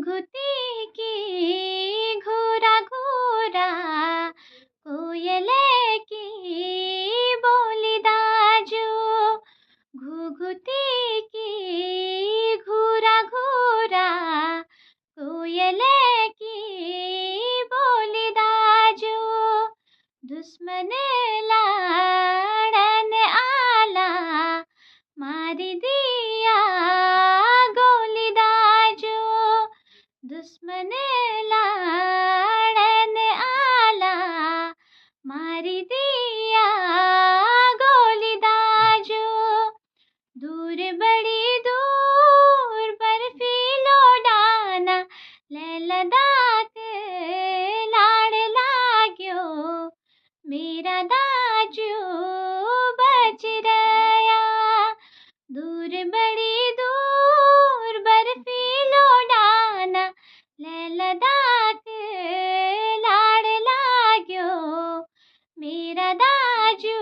घुघुती की घूरा घूरा कोयले की बोली दाजू घुघुती की घूरा घूरा कोयले की बोली दाजू दुश्मन लाड़न आला मारी दिया गोली दाजू दुश्मन लाड़न आला मारी दिया गोली दाजू दूर बड़ी दूर बर्फीलो डाना लैलदात लाड़ लाग्यो मेरा दाजू बच रया दूर बड़ी दूर बर्फीलो डाना लैलदात लाड़ लाग्यो मेरा दाजू